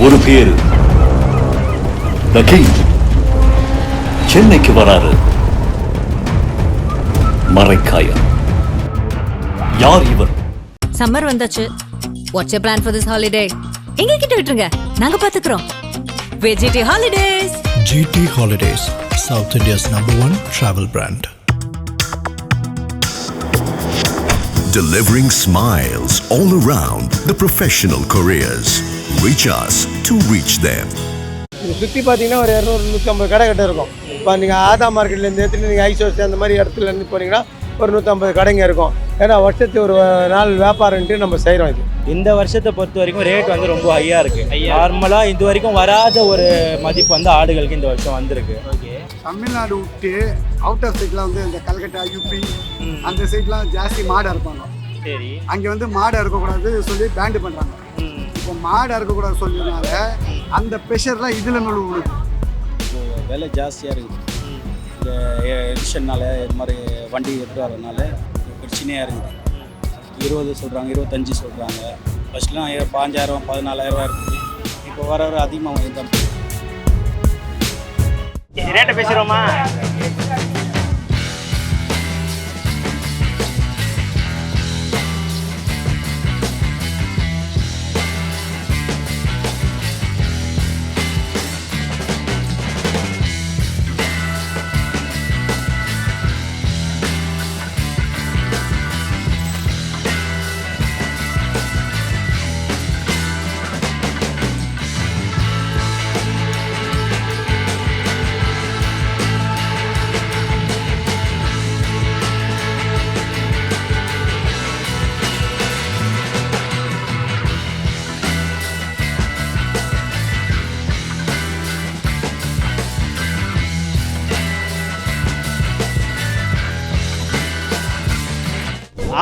ஒரு பேரு The King சென்னைக்கு வராரு. மரைக்காயர். யார் இவர்? சம்மர் வந்தாச்சு. What's your plan for this holiday? எங்க கிட்ட விட்டுருங்க, நாங்க பாத்துக்கிறோம். GT Holidays. GT Holidays, South India's #1 travel brand. Delivering smiles all around the professional careers. Reach us to reach them. சுற்றி பார்த்தீங்கன்னா ஒரு 200-150 கடை கிட்ட இருக்கும். இப்போ நீங்கள் ஆதா மார்க்கெட்லேருந்து எடுத்துகிட்டு நீங்கள் ஐசோஸ் அந்த மாதிரி இடத்துலேருந்து போனீங்கன்னா ஒரு 150 கடைங்க இருக்கும். ஏன்னா வருஷத்துக்கு ஒரு நாள் வியாபாரம்ட்டு நம்ம செய்கிறோம். இது இந்த வருஷத்தை பொறுத்த வரைக்கும் ரேட் வந்து ரொம்ப ஹையாக இருக்குது. நார்மலாக இது வரைக்கும் வராத ஒரு மதிப்பு வந்து ஆடுகளுக்கு இந்த வருஷம் வந்திருக்கு. ஓகே, தமிழ்நாடு விட்டு அவுட் ஆஃப் சைட்லாம் வந்து இந்த கல்கட்டா, யூபி அந்த சைட்லாம் ஜாஸ்தி மாடு அறுப்பாங்க. சரி, அங்கே வந்து மாடு அறுக்கக்கூடாது சொல்லி பேண்டு பண்ணுறாங்க. இப்போ மாடு அறுக்கக்கூடாது சொல்லினால அந்த ப்ரெஷர்லாம் இதில் மேலே விழுது. விலை ஜாஸ்தியாக இருக்குது. இந்த எடிஷன்னால இது மாதிரி வண்டி எடுத்து வரதுனால பிரச்சனையாக இருக்குது. 20 சொல்கிறாங்க, 25 சொல்கிறாங்க. ஃபஸ்ட்லாம் 5000 14,000 இருக்குது. இப்போ வர அதிகமாக தான் ரேட்டை பேசுகிறோமா?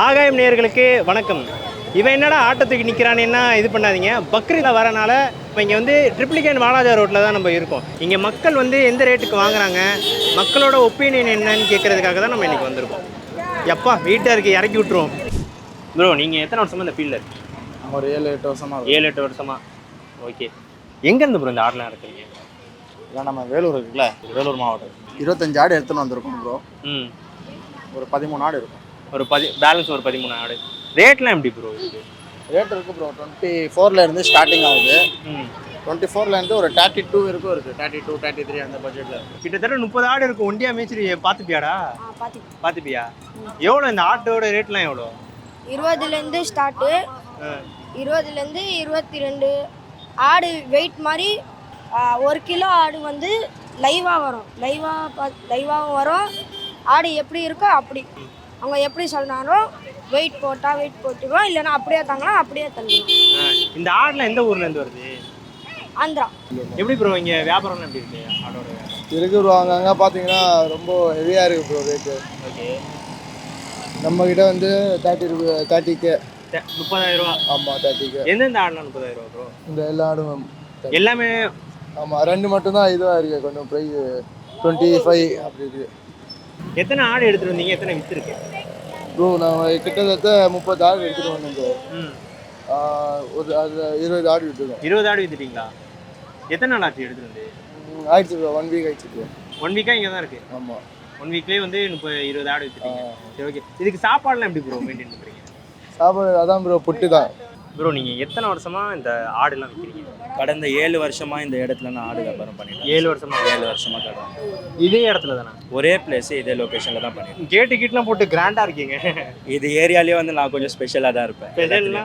ஆகாயம் நேயர்களுக்கு வணக்கம். இவன் என்னடா ஆட்டத்துக்கு நிற்கிறானேன்னா இது பண்ணாதீங்க. பக்ரீதில் வரனால இப்போ இங்கே வந்து ட்ரிப்ளிகேன் வாலாஜா ரோட்டில் தான் நம்ம இருக்கோம். இங்கே மக்கள் வந்து எந்த ரேட்டுக்கு வாங்குறாங்க, மக்களோட ஒப்பீனியன் என்னன்னு கேட்குறதுக்காக தான் நம்ம இன்றைக்கி வந்திருக்கோம். எப்பா வீட்டாக இருக்குது, இறக்கி விட்ருவோம். ப்ரோ, நீங்கள் எத்தனை வருஷமாக இந்த ஃபீல்டில் இருக்கு? ஒரு 7-8 வருஷமாக. 7-8 வருஷமா? ஓகே. எங்கேருந்து ப்ரோ இந்த ஆடெலாம் இருக்குங்க? இல்லை, நம்ம வேலூர் இருக்குல்ல, வேலூர் மாவட்டம். 25 ஆடு எடுத்துன்னு வந்திருக்கோம் ப்ரோ. ஒரு 13 ஆடு இருக்கும். ஒரு பேலன்ஸ் ஒரு 13 ஆடு. ரேட்லாம் எப்படி ப்ரோ இருக்குது? ரேட் இருக்குது ப்ரோ. 24லேருந்து ஸ்டார்டிங் ஆகுது. 24லேருந்து ஒரு 32 இருக்கும் இருக்குது. 32, 33 அந்த பட்ஜெட்டில் இருக்குது. கிட்டத்தட்ட 30 ஆடு இருக்கும். ஒண்டியா மேய்ச்சி பார்த்துப்பியாடா? பார்த்துப்பியா? எவ்வளோ இந்த ஆட்டோட ரேட்லாம் எவ்வளோ? 20லேருந்து ஸ்டார்ட்டு. 20லேருந்து 22 ஆடு வெயிட் மாதிரி. 1 கிலோ ஆடு வந்து லைவாக வரும். லைவாகவும் வரும். ஆடு எப்படி இருக்கோ அப்படி அவங்க எப்படி சொன்னாலும் வெயிட் போட்டால் வெயிட் போட்டுருவோம், இல்லைன்னா அப்படியே தாங்கன்னா அப்படியே தள்ளுவோம். இந்த ஆடுலாம் எந்த ஊர்லேருந்து வருது? ஆந்திரா. எப்படி ப்ரோ இங்கே வியாபாரம்லாம் எப்படி இருக்கு ஆடோட? இருக்குது ப்ரோ. அங்கங்கே பார்த்தீங்கன்னா ரொம்ப ஹெவியாக இருக்குது ப்ரோ ரேட்டு. ஓகே. நம்மக்கிட்ட வந்து 30K. 30,000 ரூபா? ஆமாம், 30K. எந்தெந்த ஆடுலாம் 30,000 ரூபா ப்ரோ? இந்த எல்லா ஆடும் எல்லாமே? ஆமாம், 2 மட்டும்தான் இதுவாக இருக்குது. கொஞ்சம் ப்ரைஸ் 25 அப்படி இருக்குது. எத்தனை ஆடு எடுத்துகிட்டு வந்தீங்க, எத்தனை விற்றுருக்கு ப்ரோ? நான் கிட்டத்தட்ட 30 ஆடு எடுத்துகிட்டு வந்தேன் ப்ரோ. ஒரு 20 ஆடு விட்டுருக்கோம். 20 ஆடு விற்றுட்டீங்களா? எத்தனை நாள் ஆச்சு எடுத்துகிட்டு வந்து? ஆயிடுச்சு ப்ரோ, 1 வீக் ஆயிடுச்சு ப்ரோ. 1 வீக்காக இங்கே தான் இருக்குது? ஆமாம், 1 வீக்லேயே வந்து 20 ஆடு விற்றுட்டீங்க. சரி, ஓகே. இதுக்கு சாப்பாடுலாம் எப்படி ப்ரோ மெயின்டைன் பண்ணுறீங்க? சாப்பாடு அதான் ப்ரோ, புட்டு தான். ப்ரோ, நீங்கள் எத்தனை வருஷமாக இந்த ஆடுலாம் விற்கிறீங்க? கடந்த 7 வருஷமாக இந்த இடத்துல நான் ஆடு வியாபாரம் பண்ணிட்டேன். 7 வருஷமாக? 7 வருஷமாக கடை இதே இடத்துல தானே? ஒரே பிளேஸ், இதே லொக்கேஷனில் தான் பண்ணிட்டேன். கேட்டு கீட்லாம் போட்டு கிராண்டாக இருக்கீங்க. இது ஏரியாலேயே வந்து நான் கொஞ்சம் ஸ்பெஷலாக தான் இருப்பேன். ஸ்பெஷல்னா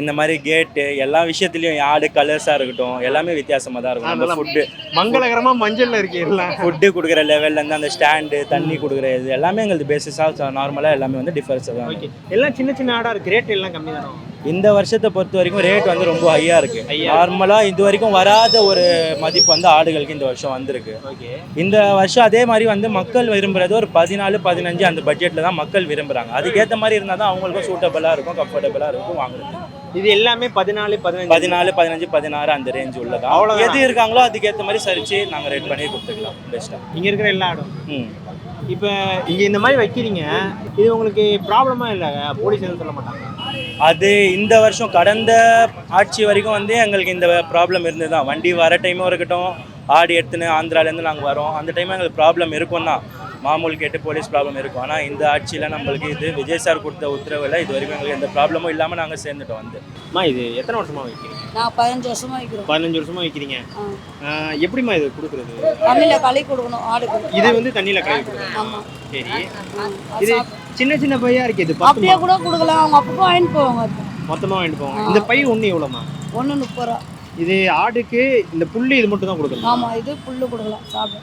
இந்த மாதிரி கேட்டு எல்லா விஷயத்துலையும் ஆடு கலர்ஸாக இருக்கட்டும், எல்லாமே வித்தியாசமாக தான் இருக்கும். நம்ம ஃபுட்டு மங்களகரமாக மஞ்சளில் இருக்கீங்களா? ஃபுட்டு கொடுக்குற லெவல்லேருந்து அந்த ஸ்டாண்டு, தண்ணி கொடுக்குற இது எல்லாமே எங்களுக்கு பேசிஸாக நார்மலாக எல்லாமே வந்து டிஃபரன்ஸ் தான். ஓகே. எல்லாம் சின்ன சின்ன ஆடாக இருக்குது. ரேட் எல்லாம் கம்மி தானே? இந்த வருஷத்தை பொறுத்த வரைக்கும் ரேட் வந்து ரொம்ப ஹையாக இருக்குது. நார்மலாக இது வரைக்கும் வராத ஒரு மதிப்பு வந்து ஆடுகளுக்கு இந்த வருஷம் வந்திருக்கு. ஓகே. இந்த வருஷம் அதே மாதிரி வந்து மக்கள் விரும்புகிறது ஒரு 14, 15 அந்த பட்ஜெட்டில் தான் மக்கள் விரும்புகிறாங்க. அதுக்கேற்ற மாதிரி இருந்தால் தான் அவங்களுக்கும் சூட்டபுளாக இருக்கும், கம்ஃபர்டபுளாக இருக்கும் வாங்குறது. இது எல்லாமே 14, 15, 15, 16 அந்த ரேஞ்ச் உள்ளதா. அவ்வளோ எது இருக்காங்களோ அதுக்கேற்ற மாதிரி சரிச்சு நாங்கள் ரேட் பண்ணி கொடுத்துக்கலாம் பெஸ்ட்டாக. இங்கே இருக்கிற எல்லா ஆடும். இப்போ இங்கே இந்த மாதிரி வைக்கிறீங்க, இது உங்களுக்கு ப்ராப்ளமாக இல்லை? போலீஸ் எதுவும் சொல்ல மாட்டாங்க? அது இந்த வருஷம் கடந்த ஆட்சி வரைக்கும் வந்து எங்களுக்கு இந்த ப்ராப்ளம் இருந்தது தான். வண்டி வர டைமும் இருக்கட்டும், ஆடு எடுத்துன்னு ஆந்திராலேருந்து நாங்கள் வரோம், அந்த டைம் எங்களுக்கு ப்ராப்ளம் இருக்கும் தான். மாமூல் கேட்டு போலீஸ் ப்ராப்ளம் இருக்கும். ஆனால் இந்த ஆட்சியில் நம்மளுக்கு இது விஜய் சார் கொடுத்த உத்தரவில் இது வரைக்கும் எங்களுக்கு எந்த ப்ராப்ளமும் இல்லாமல் நாங்கள் சேர்ந்துட்டோம் வந்து. அம்மா இது எத்தனை வருஷமாக வைக்கிறீங்க? நான் 15 வருஷமா வைக்கிறோம். 15 வருஷமாக வைக்கிறீங்க. எப்படிம்மா இது கொடுக்குறது? தண்ணியில் களி கொடுக்கணும் ஆடுக்கு. இது வந்து தண்ணியில் கழுவி கொடுக்கணும். ஆமாம். சரி, இது சின்ன சின்ன பையா இருக்கு. இது அப்படியே கூட கொடுக்கலாம், அவங்க அப்பப்போ வாங்கிட்டு போவாங்க. மொத்தமாக வாங்கிட்டு போவாங்க. இந்த பை ஒன்று எவ்வளோம்மா? 1.30 ரூபா. இது ஆடுக்கு இந்த புல்லு இது மட்டும் தான் கொடுக்கணும். ஆமாம், இது புல்லு கொடுக்கலாம் சாப்பிட.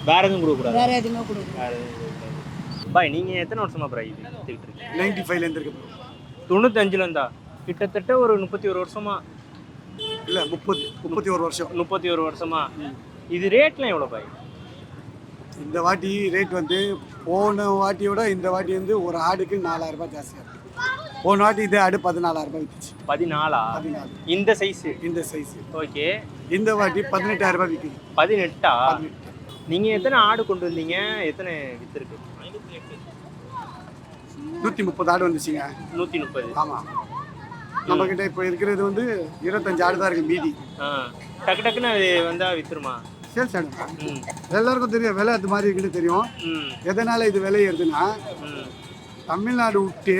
வேற எதுவும் கொடுக்கக்கூடாது? வேற எதுவுமே கொடுக்கலாம். வேற எதுவும் கொடுக்கக்கூடாது. பாய் நீங்கள் எத்தனை வருஷமா ப்ரோ இது எடுத்துக்கிட்டு இருக்கீங்க? 95லேருந்து இருக்கு. 95ல இருந்தா கிட்டத்தட்ட ஒரு 31 வருஷமா? இல்லை 31 வருஷம். 31 வருஷமா. இது ரேட்லாம் எவ்வளோ பாய்? இந்த வாட்டி ரேட் வந்து போன வாட்டியோட இந்த வாட்டி வந்து ஒரு ஆடுக்கு 4000 ரூபாய் ஜாஸ்தியாக இருக்குது. போன வாட்டி இதே ஆடு 14,000 ரூபாய் விற்றுச்சு. 14? இந்த சைஸு? இந்த சைஸு. ஓகே. இந்த வாட்டி 18,000 ரூபாய் விற்குது. 18? நீங்கள் எத்தனை ஆடு கொண்டு வந்தீங்க? எத்தனை விற்றுருக்கு? 130 ஆடு வந்துச்சுங்க. 130? ஆமாம். நம்மக்கிட்ட இப்போ இருக்கிறது வந்து 25 ஆடு தான் இருக்குது மீதி. டக்கு டக்குன்னு அது வந்தால் விற்றுருமா? சேல்ஸ் ஆடும். எல்லாருக்கும் தெரியும் விலை அது மாதிரி இருக்குன்னு தெரியும். எதனால் இது விலை ஏறுதுன்னா, தமிழ்நாடு விட்டு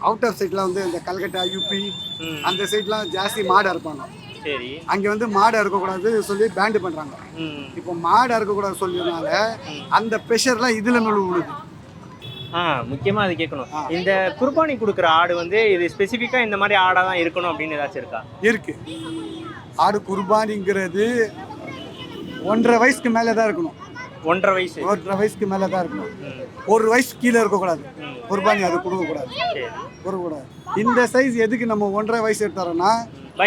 அவுட் ஆஃப் சைட்லாம் வந்து இந்த கல்கட்டா, யூபி அந்த சைட்லாம் ஜாஸ்தி மாடு அறுப்பாங்க. சரி. அங்கே வந்து மாடு அறுக்கக்கூடாது சொல்லி பேண்டு பண்ணுறாங்க. இப்போ மாடு அறுக்கக்கூடாது சொல்லியதுனால அந்த ப்ரெஷர்லாம் இதில் மேலே விழுது. முக்கியமாக அது கேட்கணும். இந்த குர்பானி கொடுக்குற ஆடு வந்து இது ஸ்பெசிஃபிக்காக இந்த மாதிரி ஆடாக தான் இருக்கணும் அப்படின்னு ஏதாச்சும் இருக்கா? இருக்கு. ஆடு குர்பானிங்கிறது 1.5 வயசுக்கு மேலே தான் இருக்கணும். 1.5 வயசு? 1.5 வயசுக்கு மேலே தான் இருக்கணும். 1 வயசு கீழே இருக்கக்கூடாது. குர்பானி அது கொடுக்கக்கூடாது. இந்த சைஸ் எதுக்கு நம்ம 1.5 வயசு எடுத்தாரோன்னா,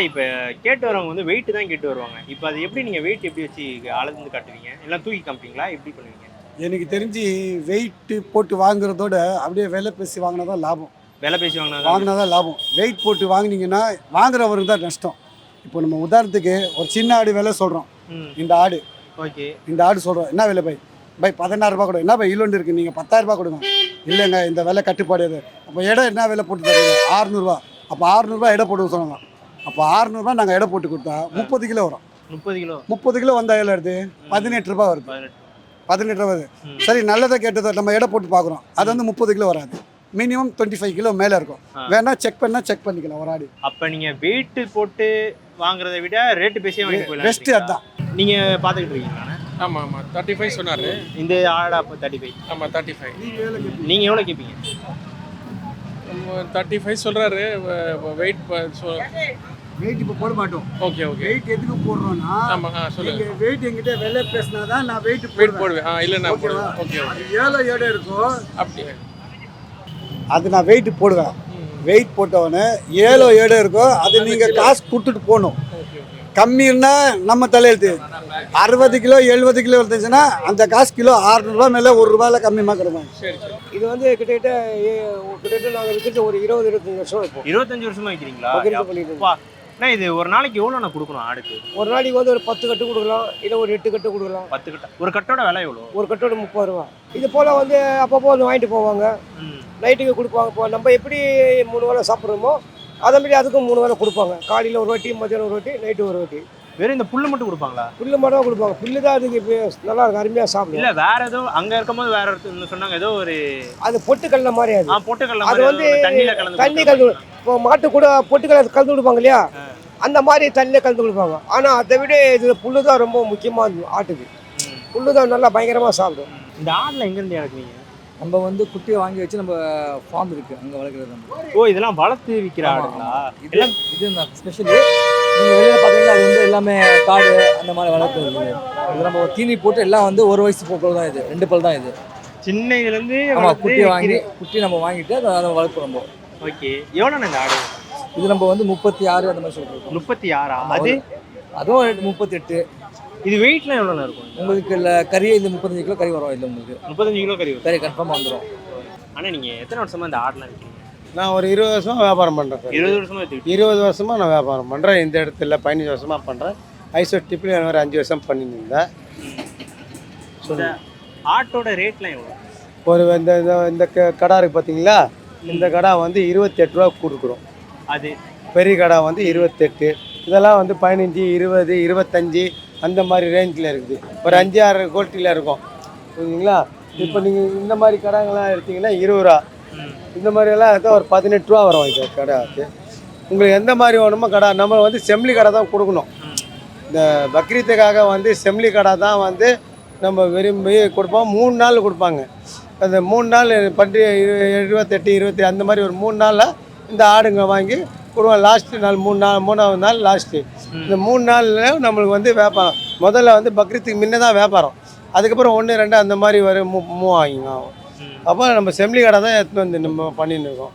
இப்போ கேட்டு வரவங்க வந்து வெயிட் தான் கேட்டு வருவாங்க. இப்போ அது எப்படி நீங்கள் வெயிட் எப்படி வச்சு அளந்து காட்டுவீங்க? எல்லாம் தூக்கி காமிப்பீங்களா? எப்படி பண்ணுவீங்க? எனக்கு தெரிஞ்சு வெயிட்டு போட்டு வாங்குறதோட அப்படியே விலை பேசி வாங்கினா தான் லாபம். விலை பேசி வாங்கினா தான் லாபம். வெயிட் போட்டு வாங்கினீங்கன்னா வாங்குறவருக்கு தான் நஷ்டம். இப்போ நம்ம உதாரணத்துக்கு ஒரு சின்ன ஆடு விலை சொல்கிறோம். இந்த ஆடு, ஓகே, இந்த ஆடு சொல்கிறோம். என்ன விலை பை? 16,000 ரூபா கொடுங்க. என்ன பை இலோண்டு இருக்குது, நீங்கள் 10,000 ரூபா கொடுங்க. இல்லைங்க இந்த விலை கட்டுப்பாடு. அது அப்போ இடம் என்ன விலை போட்டு தருவீங்க? 600 ரூபா. அப்போ 600 ரூபா இடம் போட்டு சொன்னாங்க. அப்போ 600 ரூபா நாங்கள் இடம் போட்டு கொடுத்தா 30 கிலோ வரும். 30 கிலோ வந்தால் எவ்வளோ வருது? 18 ரூபா வருது. 18 ரூபா வருது. சரி, நல்லதை கேட்டதை நம்ம இடம் போட்டு பார்க்குறோம். அது வந்து 30 கிலோ வராது. மினிமம் 25 கிலோ மேலே இருக்கும். வேணா செக் பண்ணிக்கலாம் ஒரு ஆடு. அப்போ நீங்கள் வெயிட்டு போட்டு வாங்குறதை விட ரேட்டு பேசி வாங்கி போயிடலாம். பெஸ்ட்டு அதுதான். நீங்கள் பார்த்துக்கிட்டு இருக்கீங்களா? ஆமாம் 35 சொன்னார். இந்த ஆடா? அப்போ 35? ஆமாம் 35. நீங்கள் எவ்வளோ கேட்பீங்க? 35 சொல்கிறாரு. வெயிட் இப்போ போட மாட்டோம். ஓகே. வெயிட் எதுக்கு போடுறோன்னா, ஆமாம் சொல்லுங்கள். வெயிட் எங்கிட்ட விலை பேசினா தான் நான் வெயிட் போடுவேன். இல்லை நான் போடுவேன். ஓகே. எவ்வளோ இடம் இருக்கும் அப்படி அது நான் வெயிட் போடுவேன். வெயிட் போட்டவொடனே 7 இடம் இருக்கும். அது நீங்கள் காசு கொடுத்துட்டு போகணும். கம்மின்னா நம்ம தலையெழுத்து. 60 கிலோ 70 கிலோ இருந்துச்சுன்னா அந்த காசு கிலோ 600 ரூபா மேலே 1 ரூபாயில் கம்மியாக கிடைக்கும். இது வந்து கிட்டத்தட்ட நாங்கள் விற்கிறது ஒரு 20-25 வருஷம் இருக்கும். 25 வருஷமா வைக்கிறீங்களா? இது ஒரு நாளைக்கு எவ்வளோ நான் கொடுக்கணும் ஆடுக்கு? ஒரு நாளைக்கு வந்து ஒரு 10 கட்டு கொடுக்கலாம், இல்லை ஒரு 8 கட்டு கொடுக்கலாம். 10 கட்டு. ஒரு கட்டோட விலை எவ்வளோ? ஒரு கட்டோட 30 ரூபா. இது போல் வந்து அப்பப்போ வந்து வாங்கிட்டு போவாங்க. நைட்டுக்கு கொடுப்பாங்க. இப்போ நம்ம எப்படி 3 வேளை சாப்பிட்றோமோ அதை மாதிரி அதுக்கும் 3 வேளை கொடுப்பாங்க. காலையில் ஒரு வாட்டி, மத்தியானம் ஒரு வாட்டி, நைட்டு ஒரு வாட்டி. வெறும் இந்த புல்லு மட்டும் கொடுப்பாங்களா? புல்லு மட்டும் தான் கொடுப்பாங்க. புல்லு தான் அதுக்கு நல்லா இருக்கும், அருமையாக சாப்பிடும். இல்லை வேற ஏதோ அங்கே இருக்கும்போது வேற ஒருத்தர் சொன்னாங்க ஏதோ ஒரு அது பொட்டுக்கடலை மாதிரி. பொட்டுக்கடலை அது வந்து தண்ணி கலந்து. இப்போ மாட்டு கூட பொட்டுக்கடலை கலந்து கொடுப்பாங்க இல்லையா, அந்த மாதிரி தண்ணியில் கலந்து கொடுப்பாங்க. ஆனால் அதை விட இதில் புல்லு தான் ரொம்ப முக்கியமாக இருக்கும் ஆட்டுக்கு. புல்லு தான் நல்லா பயங்கரமாக சாப்பிடும். இந்த ஆடில் எங்கேருந்து இறக்குவீங்க? நம்ம வந்து குட்டியை வாங்கி வச்சு நம்ம ஃபார்ம் இருக்குது அங்கே வளர்க்குறது. நம்ம இதெல்லாம் வளர்த்து விற்கிற ஆடுங்களா? இது ஸ்பெஷலி நீங்கள் வெளியில் பார்த்தீங்கன்னா அது வந்து எல்லாமே காடு அந்த மாதிரி வளர்க்குறது. இது நம்ம தீனி போட்டு எல்லாம் வந்து 1 வயசு போக்கள் தான். இது 2 பல் தான். இது சின்ன இதுலேருந்து குட்டி நம்ம வாங்கிட்டு அதை வளர்க்குறோம் நம்ம. ஓகே. எவ்வளோ இந்த ஆடு? இது நம்ம வந்து 36 அந்த மாதிரி சொல்கிறோம். 36? அதுவும் 38. இது வெயிட்லாம் எவ்வளோ இருக்கும் உங்களுக்கு? இல்லை கறி இந்த 35 கிலோ கறி வரும். இல்லை உங்களுக்கு 35 கிலோ கறி கன்ஃபார்மாக வந்துடும். ஆனால் நீங்கள் எத்தனை வருஷமாக இந்த ஆடெலாம் விற்கிறீங்க? நான் ஒரு 20 வருஷமாக வியாபாரம் பண்ணுறேன். 20 வருஷமாக? 20 வருஷமாக நான் வியாபாரம் பண்ணுறேன். இந்த இடத்துல 15 வருஷமாக பண்ணுறேன். ஐசோட் டிப்பில் ஒரு 5 வருஷம் பண்ணிட்டு இருந்தேன். ஆட்டோட ரேட்லாம் எவ்வளோ? ஒரு இந்த கடை இருக்குது பார்த்தீங்களா, இந்த கடை வந்து 28 ரூபா கொடுக்குறோம். அது பெரிய கடை வந்து 28. இதெல்லாம் வந்து 15, 20, 25 அந்த மாதிரி ரேஞ்சில் இருக்குது. ஒரு 5-6 குவாலிட்டியில் இருக்கும். புரியுதுங்களா? இப்போ நீங்கள் இந்த மாதிரி கடைங்கள்லாம் எடுத்திங்கன்னா 20 ரூபா. இந்த மாதிரியெல்லாம் எடுத்தால் ஒரு 18 ரூபா வரும். இது கடை வந்து உங்களுக்கு எந்த மாதிரி வேணுமோ கடை. நம்ம வந்து செம்லி கடை தான் கொடுக்கணும். இந்த பக்ரீத்துக்காக வந்து செம்லி கடை தான் வந்து நம்ம விரும்பி கொடுப்போம். 3 நாள் கொடுப்பாங்க. அந்த 3 நாள் பண்டிகை 28, 20 அந்த மாதிரி ஒரு 3 நாளில் இந்த ஆடுங்க வாங்கி கொடுவோம். லாஸ்ட்டு நாள் 3வது நாள் லாஸ்ட்டு. இந்த 3 நாளில் நம்மளுக்கு வந்து வியாபாரம். முதல்ல வந்து பக்ரீத்துக்கு முன்னே தான் வியாபாரம். அதுக்கப்புறம் 1, 2 அந்த மாதிரி மூவ் ஆகிங்க. அப்போ நம்ம செம்லி கடை தான் எடுத்துன்னு வந்து நம்ம பண்ணின்னு இருக்கோம்.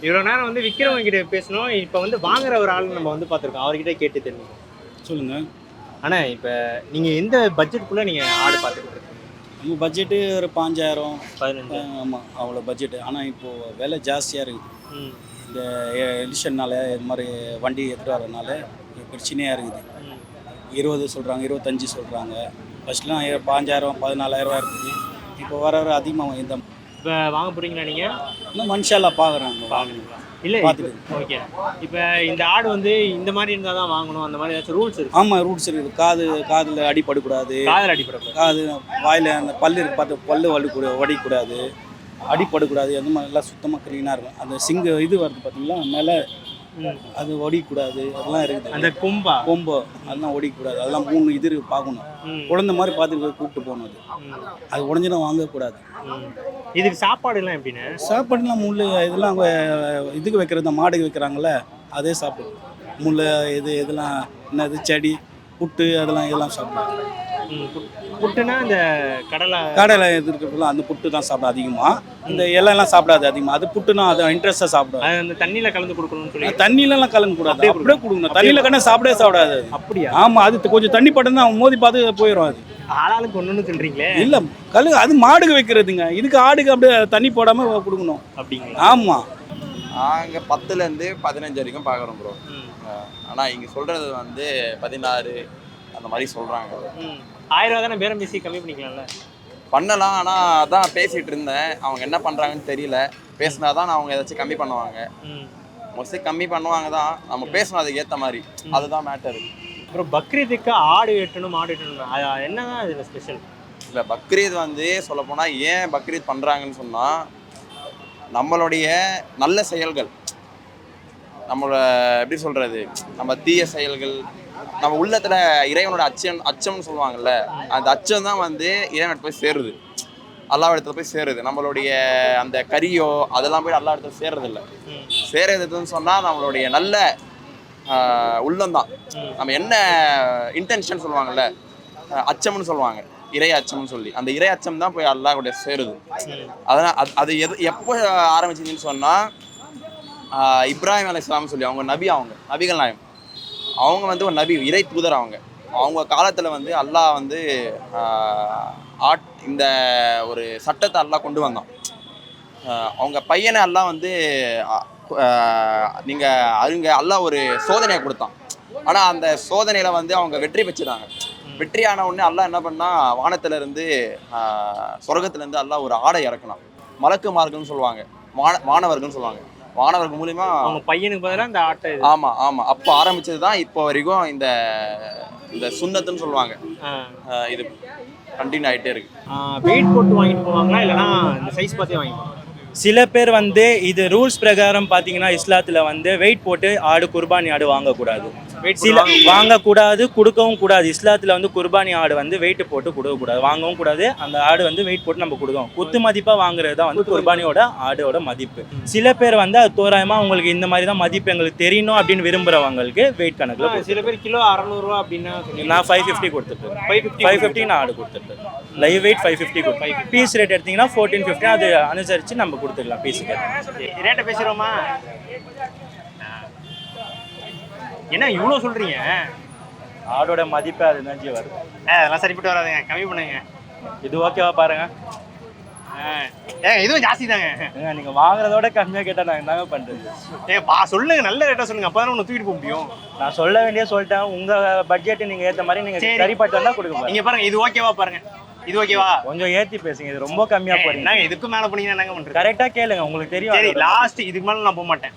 இவ்வளோ நேரம் வந்து விற்கிறவங்க கிட்ட பேசணும். இப்போ வந்து வாங்குற ஒரு ஆள் நம்ம வந்து பார்த்துருக்கோம். அவர்கிட்ட கேட்டு தெரிஞ்சுக்கோம். சொல்லுங்கள். ஆனால் இப்போ நீங்கள் எந்த பட்ஜெட்டுக்குள்ளே நீங்கள் ஆடு பார்த்துக்கிட்டு இருக்கீங்க? நம்ம பட்ஜெட்டு ஒரு 5000, 15. ஆமாம் அவ்வளோ பட்ஜெட்டு. ஆனால் இப்போது விலை ஜாஸ்தியாக இருக்குது. இந்த எடிஷன்னால இது மாதிரி வண்டி எடுத்துகிட்டு வரதுனால பிரச்சனையாக இருக்குது. 20 சொல்கிறாங்க, 25 சொல்கிறாங்க. ஃபஸ்ட்லாம் 5000, 14000 இருக்குது. இப்போ வர அதிகமாக இந்த இப்போ வாங்க போகிறீங்களா நீங்கள்? இன்னும் மனுஷாலாம் பார்க்குறாங்க. வாங்குறீங்களா? இல்லை பார்த்துட்டு. ஓகே. இப்போ இந்த ஆடு வந்து இந்த மாதிரி இருந்தால் தான் வாங்கணும், அந்த மாதிரி ஏதாச்சும் ரூல்ஸ் இருக்குது? ஆமாம், ரூல்ஸ் இருக்குது. காதில் அடிப்படக்கூடாது. காதில் அடிப்படக்கூடாது. காது வாயில் அந்த பல்லு இருக்கு பார்த்து பல்லு வடிக்கூடாது, அடிப்படக்கூடாது. அந்த மாதிரி எல்லாம் சுத்தமாக க்ளீனாக இருக்கும். அந்த இது வருது பார்த்தீங்களா மேலே, அது ஒடிக்கூடாது. அதெல்லாம் இருக்குது. அந்த கொம்போ அதெல்லாம் ஒடிக்கூடாது. அதெல்லாம் 3 இது பார்க்கணும். குழந்தை மாதிரி பார்த்து கூப்பிட்டு போகணும். அது உடஞ்சினா வாங்கக்கூடாது. இதுக்கு சாப்பாடுலாம் எப்படின்னு? சாப்பாடுலாம் முள் இதெல்லாம் இதுக்கு வைக்கிறது, மாடுக்கு வைக்கிறாங்கல்ல, அதே சாப்பிடும். முள் இதெல்லாம் என்னது செடி புட்டு இதெல்லாம் சாப்பிடும். புட்டுனா இந்த கடலை இது இருக்கிறதுலாம் அந்த புட்டு தான் சாப்பிடும் அதிகமாக. இந்த இலையெல்லாம் சாப்பிடாது அதிகமாக. அது புட்டுனா அதை இன்ட்ரெஸ்ட்டாக சாப்பிடும். அந்த தண்ணியில் கலந்து கொடுக்கணும்னு சொல்லி. தண்ணியிலலாம் கலந்து கூடாது, அப்படியே கொடுக்கணும். தண்ணியில் கண்ணா சாப்பிடாது. அப்படியா? ஆமாம், அது கொஞ்சம் தண்ணி பட்டு தான் மோதி பார்த்து போயிடும். அது ஆளாளுக்கு ஒன்று சொல்கிறீங்களே? இல்லை, அது மாடுக்கு வைக்கிறதுங்க. இதுக்கு ஆடுக்கு அப்படியே தண்ணி போடாமல் கொடுக்கணும். அப்படிங்களா? ஆமாம். நாங்கள் 10லேருந்து 15 வரைக்கும் பார்க்குறோம் ப்ரோ. ஆனால் இங்கே சொல்கிறது வந்து 16 அந்த மாதிரி சொல்கிறாங்க. 1000 ரூபா தானே பேரம் பேசி கம்மி பண்ணிக்கலாம்ல? பண்ணலாம், ஆனால் அதான் பேசிகிட்டு இருந்தேன். அவங்க என்ன பண்ணுறாங்கன்னு தெரியல. பேசினா தான் அவங்க ஏதாச்சும் கம்மி பண்ணுவாங்க. மோஸ்ட்லி கம்மி பண்ணுவாங்க தான். நம்ம பேசணும் அதுக்கு ஏற்ற மாதிரி. அதுதான் மேட்டரு. அப்புறம் பக்ரீத்துக்கு ஆடு வெட்டணும் என்னதான் இதில் ஸ்பெஷல்? இல்லை, பக்ரீத் வந்து சொல்லப்போனால் ஏன் பக்ரீத் பண்ணுறாங்கன்னு சொன்னால், நம்மளுடைய நல்ல செயல்கள், நம்மளோட எப்படி சொல்கிறது, நம்ம தீய செயல்கள், நம்ம உள்ளத்தில் இறைவனோட அச்சம்னு சொல்லுவாங்கல்ல, அந்த அச்சம் தான் வந்து இறைவன் போய் சேருது, அல்லா இடத்துல போய் சேருது. நம்மளுடைய அந்த கரியோ அதெல்லாம் போய் அல்லா இடத்துல சேர்றதில்லை. சேரதுன்னு சொன்னால் நம்மளுடைய நல்ல உள்ளம்தான். நம்ம என்ன இன்டென்ஷன் சொல்லுவாங்கல்ல, அச்சம்னு சொல்லுவாங்க, இறை அச்சம்னு சொல்லி, அந்த இறை அச்சம் தான் போய் அல்லா கூட சேருது. அதனால் அது எப்போ ஆரம்பிச்சிதுன்னு சொன்னால், இப்ராஹிம் அலைஹிஸ்ஸலாம் சொல்லி அவங்க நபி, அவங்க நபிகள் நாயம், அவங்க வந்து ஒரு நபி, இறை தூதர். அவங்க காலத்தில் வந்து அல்லாஹ் வந்து இந்த ஒரு சட்டத்தை அல்லாஹ் கொண்டு வந்தான். அவங்க பையனை அல்லாஹ் வந்து நீங்கள் அல்லாஹ் ஒரு சோதனையை கொடுத்தான். ஆனால் அந்த சோதனையில் வந்து அவங்க வெற்றி பெற்றுட்டாங்க. வெற்றியான உடனே அல்லாஹ் என்ன பண்ணா, வானத்திலேருந்து சொர்க்கத்திலேருந்து அல்லாஹ் ஒரு ஆடை இறக்கணும். மலக்குமார்கள்னு சொல்லுவாங்க, வானவர்கள்னு சொல்லுவாங்க. வானவர்கள் மூலிமா அவங்க பையனுக்கு பதிலாக இந்த ஆட்டை. ஆமாம், அப்போ ஆரம்பிச்சது தான் இப்போ வரைக்கும் இந்த சுன்னத்துன்னு சொல்லுவாங்க. இது கண்டினியூ ஆகிட்டே இருக்கு. வெயிட் போட்டு வாங்கிட்டு போவாங்களா, இல்லைனா இந்த சைஸ் பார்த்தே வாங்கிட்டு? சில பேர் வந்து இது ரூல்ஸ் பிரகாரம் பார்த்தீங்கன்னா இஸ்லாத்தில் வந்து வெயிட் போட்டு ஆடு குர்பானி ஆடு வாங்கக்கூடாது. சில வாங்கக்கூடாது, கொடுக்கவும் கூடாது. இஸ்லாத்தில் வந்து குர்பானி ஆடு வந்து வெயிட் போட்டு கொடுக்கக்கூடாது, வாங்கவும் கூடாது. அந்த ஆடு வந்து வெயிட் போட்டு நம்ம கொடுக்கணும். குத்து மதிப்பாக வாங்குறது தான் வந்து குர்பானியோட ஆடோட மதிப்பு. சில பேர் வந்து அது தோராயமாக உங்களுக்கு இந்த மாதிரி தான் மதிப்பு எங்களுக்கு தெரியணும் அப்படின்னு விரும்புகிறவங்களுக்கு வெயிட் கணக்கில். சில பேர் கிலோ 600 ரூபா அப்படின்னா நான் 550 கொடுத்துட்டு 550 நான் ஆடு கொடுத்துட்டு லைவ் வெயிட் 550 கொடுப்பேன். பீஸ் ரேட் எடுத்தீங்கன்னா 1450. அது அனுசரித்து நம்ம கொடுத்துக்கலாம் பீஸுக்கு. ரேட்டை பேசுகிறோமா? என்ன இவ்வளோ சொல்கிறீங்க? ஆடோட மதிப்பு அதுதான் ஜி வருது. அதெல்லாம் சரிப்பட்டு வராதுங்க, கம்மி பண்ணுங்க. இது ஓகேவா பாருங்க. இதுவும் ஜாஸ்தி தாங்க. நீங்கள் வாங்குறதோட கம்மியாக கேட்டால் நான் என்னங்க பண்ணுறது? சொல்லுங்க, நல்ல ரேட்டாக சொல்லுங்க, அப்போ தானே ஒன்று தூக்கிட்டு போக முடியும். நான் சொல்ல வேண்டிய சொல்லிட்டேன். உங்கள் பட்ஜெட்டு நீங்கள் ஏற்ற மாதிரி நீங்கள் சரிப்பட்டு வந்தால் கொடுக்க. நீங்கள் பாருங்க, இது ஓகேவா பாருங்க, இது ஓகேவா? கொஞ்சம் ஏற்றி பேசுங்க, இது ரொம்ப கம்மியாக போறீங்க. இதுக்கு மேலே போனீங்கன்னா என்னங்க பண்ணுறது? கரெக்டாக கேளுங்க, உங்களுக்கு தெரியும். சரி, லாஸ்ட் இதுக்கு மேலே நான் போக மாட்டேன்.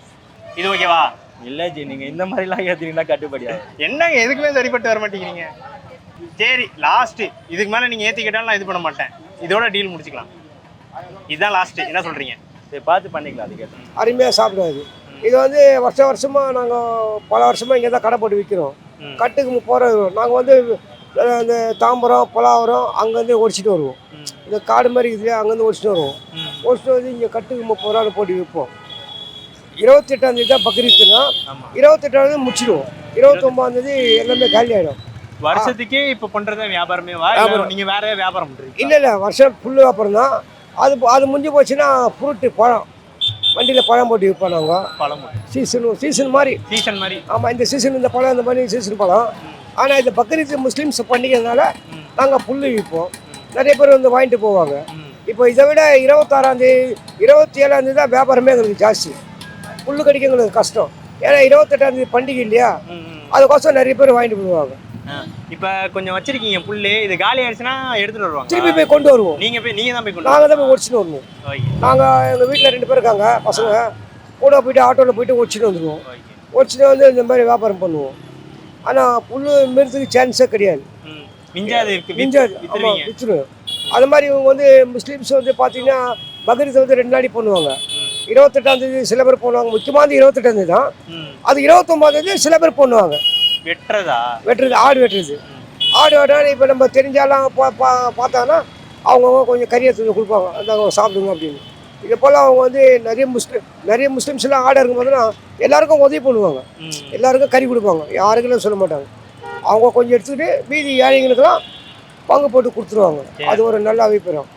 இது ஓகேவா? இல்லை ஜி, நீங்கள் இந்த மாதிரிலாம் ஏற்றுனீங்கன்னா கட்டுப்படியா? என்னங்க எதுக்குமே சரிப்பட்டு வர மாட்டேங்கிறீங்க. சரி லாஸ்ட்டு, இதுக்கு மேலே நீங்கள் ஏற்றிக்கிட்டாலும் நான் இது பண்ண மாட்டேன், இதோட டீல் முடிச்சுக்கலாம். இதுதான் லாஸ்ட்டு, என்ன சொல்கிறீங்க? சரி பார்த்து பண்ணிக்கலாம். அதுக்கேற்ற அருமையாக சாப்பிடாது. இது வந்து வருஷமாக நாங்கள் பல வருஷமாக இங்கே தான் கடை போட்டு விற்கிறோம். கட்டுக்கு 30 ரூபா வரும். நாங்கள் வந்து இந்த தாம்பரம் பலாவரம் அங்கேருந்து ஒடிச்சிட்டு வருவோம். இந்த காடு மாதிரி இருக்குது, அங்கேருந்து ஒடிச்சிட்டு வருவோம். ஒடிச்சிட்டு வந்து இங்கே கட்டுக்கு 30 ரூபா போட்டு விற்போம். 28ஆம் தேதி தான் பக்ரீத்துனா 28ஆம் தேதி முடிச்சிடுவோம். 29ஆம் தேதி எல்லாமே காலி ஆகிடும். வருஷத்துக்கே இப்போ பண்ணுறதா வியாபாரமே வா? நீங்கள் வேற வியாபாரம் பண்ணுறீங்க? இல்லை வருஷம் ஃபுல்லு வியாபாரம் தான். அது முடிஞ்சு போச்சுன்னா ஃப்ரூட்டு பழம் வண்டியில் பழம் போட்டு விற்போம். நாங்கள் பழம் சீசன் மாதிரி. ஆமாம், இந்த சீசன் இந்த பழம் இந்த மாதிரி சீசன் பழம். ஆனால் இந்த பக்ரீத் முஸ்லீம்ஸ் பண்டிகைனால நாங்கள் புல்லு விற்போம். நிறைய பேர் வந்து வாங்கிட்டு போவாங்க. இப்போ இதை விட 26ஆம் தேதி 27ஆம் தேதி தான் வியாபாரமே எங்களுக்கு ஜாஸ்தி. புல்லு கடிக்க எங்களுக்கு கஷ்டம். ஏன்னா 28ஆம் தேதி பண்டிகை இல்லையா, அதுக்கோசம் நிறைய பேர் வாங்கிட்டு போடுவாங்க. இப்போ கொஞ்சம் வச்சிருக்கீங்க புல்லு, இது காலி ஆயிடுச்சுன்னா எடுத்துகிட்டு வருவாங்க. திருப்பி போய் கொண்டு வருவோம். நீங்கள் தான் போய் நாங்கள் தான் போய் ஒடிச்சிட்டு வருவோம். நாங்கள் எங்கள் வீட்டில் 2 பேர் இருக்காங்க பசங்க, கூட போயிட்டு ஆட்டோவில் போயிட்டு ஒடிச்சிட்டு வந்துடுவோம். ஒடிச்சிட்டு வந்து இந்த மாதிரி வியாபாரம் பண்ணுவோம். ஆனால் புல் மீறதுக்கு சான்ஸே கிடையாது. மிஞ்சாது விற்றுருவோம். அது மாதிரி இவங்க வந்து முஸ்லீம்ஸ் வந்து பார்த்தீங்கன்னா பக்ரீத்தை வந்து 2 நாளைக்கு பண்ணுவாங்க. 28ஆம் தேதி சில பேர் பண்ணுவாங்க. முக்கியமானது 28ஆம் தேதி தான். அது 29ஆம் தேதி சில பேர் பண்ணுவாங்க. வெட்டுறது ஆடு வெட்டுறது. ஆடு வெட்டால் இப்போ நம்ம தெரிஞ்சாலாம் பார்த்தாங்கன்னா அவங்கவுங்க கொஞ்சம் கறி எடுத்து கொடுப்பாங்க, அந்த சாப்பிடுங்க அப்படின்னு. இதே போல் அவங்க வந்து நிறைய முஸ்லீம்ஸ்லாம் ஆடு இருக்கும் போதுன்னா எல்லாருக்கும் உதவி பண்ணுவாங்க. எல்லாருக்கும் கறி கொடுப்பாங்க, யாருக்குன்னு சொல்ல மாட்டாங்க. அவங்க கொஞ்சம் எடுத்துக்கிட்டு மீதி ஏழைங்களுக்கெல்லாம் பங்கு போட்டு கொடுத்துருவாங்க. அது ஒரு நல்ல அபிப்பிராயம்.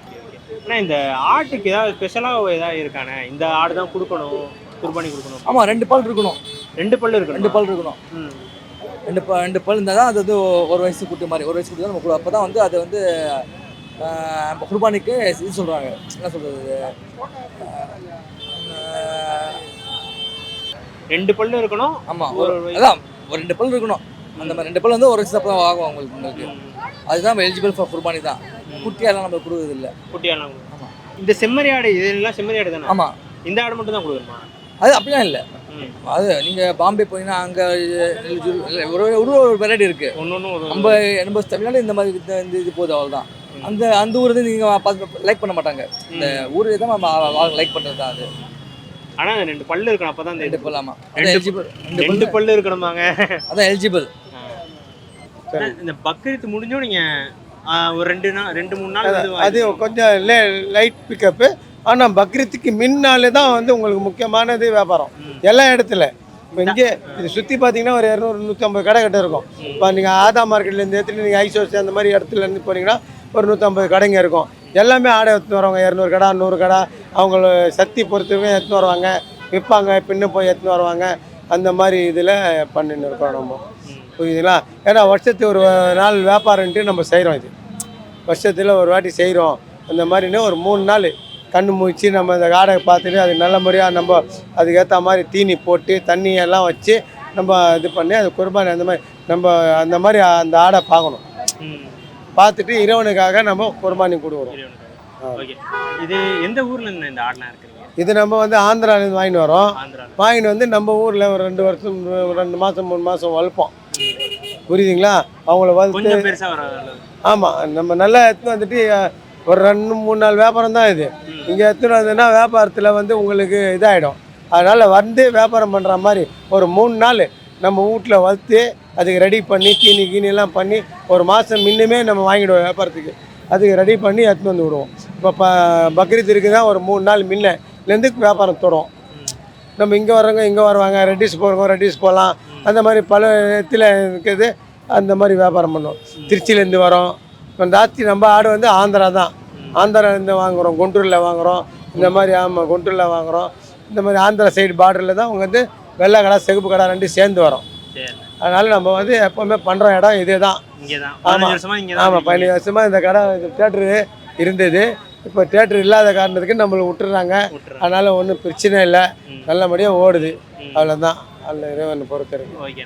ஆனால் இந்த ஆட்டுக்கு ஏதாவது ஸ்பெஷலாக ஏதாவது இருக்கானே, இந்த ஆடு தான் கொடுக்கணும், குர்பானி கொடுக்கணும்? ஆமாம், 2 பல் இருக்கணும். 2 பல் இருக்கணும். 2 பல் இருக்கணும். 2 பல் இருந்தால் தான் அது வந்து 1 வயசு குட்டி மாதிரி. 1 வயசு குட்டி தான் நம்ம கூட. அப்போ தான் வந்து அது வந்து குர்பானிக்கு இது சொல்கிறாங்க, என்ன சொல்கிறது, 2 பல் இருக்கணும். ஆமாம், அதான் ஒரு 2 பல் இருக்கணும். அந்த மாதிரி 2 பல் வந்து 1 வயசு அப்புறம் ஆகும் உங்களுக்கு. அதுதான் எலிஜிபிள் ஃபார் குர்பானி தான். குட்டியாலாம் நம்ம கொடுக்குறது இல்லை. குட்டியாலாம். ஆமாம். இந்த செம்மறி ஆடு இதெல்லாம் செம்மறி ஆடு தானே? ஆமாம். இந்த ஆடு மட்டும் தான் கொடுக்குறோமா? அது அப்படிலாம் இல்லை. அது நீங்கள் பாம்பே போனீங்கன்னா அங்கே ஒரு வெரைட்டி இருக்குது. நம்ம தமிழ்நாடு இந்த மாதிரி இந்த இது போகுது, அவ்வளோதான். அந்த ஊர் வந்து நீங்கள் பார்த்து லைக் பண்ண மாட்டாங்க. இந்த ஊர் தான் நம்ம லைக் பண்ணுறது தான் அது. ஆனால் 2 பல்லு இருக்கணும், அப்போ தான் இந்த 2 பல். ஆமாம், எலிஜிபிள். 2 பல்லு இருக்கணுமாங்க, அதான் எலிஜிபிள். இந்த பக்ரீத் முடிஞ்சும் நீங்கள் ஒரு 2-3 நாள் அது கொஞ்சம் லைட் பிக்கப்பு. ஆனால் பக்ரீத்துக்கு முன்னாலே தான் வந்து உங்களுக்கு முக்கியமானது வியாபாரம் எல்லா இடத்துல. இப்போ இங்கே இது சுற்றி பார்த்தீங்கன்னா ஒரு 200-150 கடை இருக்கும். இப்போ நீங்கள் ஆதா மார்க்கெட்லேருந்து எடுத்துகிட்டு நீங்கள் ஐசோசி அந்த மாதிரி இடத்துலேருந்து போனீங்கன்னா ஒரு 150 கடைங்க இருக்கும். எல்லாமே ஆடை எடுத்துன்னு வருவாங்க. 200 கடை 100 கடை அவங்கள சக்தி பொறுத்தவரைக்கும் எடுத்துன்னு வருவாங்க, விற்பாங்க, பின்னு போய் எடுத்துன்னு வருவாங்க. அந்த மாதிரி இதில் பண்ணின்னு இருக்கோம் நம்ம. புரியுதுங்களா? ஏன்னா வருஷத்துக்கு ஒரு நாள் வியாபாரம்ன்ட்டு நம்ம செய்கிறோம். இது வருஷத்தில் ஒரு வாட்டி செய்கிறோம். அந்த மாதிரின்னு ஒரு 3 நாள் கண்ணு மூச்சு நம்ம அந்த காடை பார்த்துட்டு அது நல்ல முறையாக நம்ம அதுக்கேற்ற மாதிரி தீனி போட்டு தண்ணியெல்லாம் வச்சு நம்ம இது பண்ணி அது குர்பானி அந்த மாதிரி அந்த ஆடை பார்க்கணும். பார்த்துட்டு இறைவனுக்காக நம்ம குர்பானி கொடுக்குறோம். இது எந்த ஊரில் இந்த ஆடெலாம் இருக்குங்க? இது நம்ம வந்து ஆந்திராவிலேருந்து வாங்கிட்டு வரோம். வாங்கிட்டு வந்து நம்ம ஊரில் ஒரு 2 வருஷம் 2 மாதம் 3 மாதம் வளர்ப்போம். புரியுதுங்களா? அவங்கள வளர்த்து ஆமாம் நம்ம நல்லா எடுத்துன்னு வந்துட்டு ஒரு 2-3 நாள் வியாபாரம் தான் இது. இங்கே எடுத்துன்னு வந்ததுன்னா வியாபாரத்தில் வந்து உங்களுக்கு இதாகிடும். அதனால் வந்து வியாபாரம் பண்ணுற மாதிரி ஒரு 3 நாள் நம்ம வீட்டில் வளர்த்து அதுக்கு ரெடி பண்ணி கீனிலாம் பண்ணி ஒரு மாதம் முன்னுமே நம்ம வாங்கிடுவோம் வியாபாரத்துக்கு. அதுக்கு ரெடி பண்ணி எடுத்துன்னு வந்து விடுவோம். இப்போ பக்ரீத் இருக்குது தான் ஒரு 3 நாள் முன்னேலேருந்து வியாபாரம் தொடரும். நம்ம இங்கே வர்றவங்க இங்கே வருவாங்க, ரெட்டிஸ் போகிறவங்க ரெட்டிஸ் போகலாம். அந்த மாதிரி பல இடத்துல இருக்குது. அந்த மாதிரி வியாபாரம் பண்ணுவோம். திருச்சியிலேருந்து வரோம். இப்போ ஜாஸ்தி நம்ம ஆடு வந்து ஆந்திரா தான். ஆந்திராலேருந்து வாங்குகிறோம், குண்டூரில் வாங்குகிறோம். இந்த மாதிரி ஆமாம் குண்டூரில் வாங்குகிறோம். இந்த மாதிரி ஆந்திரா சைடு பார்டரில் தான் அவங்க வந்து வெள்ளை கடை சிகப்பு கடை 2 சேர்ந்து வரோம். அதனால் நம்ம வந்து எப்போவுமே பண்ணுற இடம் இதே தான். ஆமாம் 15 வருஷமாக இந்த கடை தேட்டரு இருந்தது. இப்போ தேட்டர் இல்லாத காரணத்துக்கு நம்மளை விட்டுறாங்க. அதனால் ஒன்றும் பிரச்சனை இல்லை, நல்லபடியாக ஓடுது. அவ்வளோதான். அதில் இறைவனை பொறுத்தருக்கு.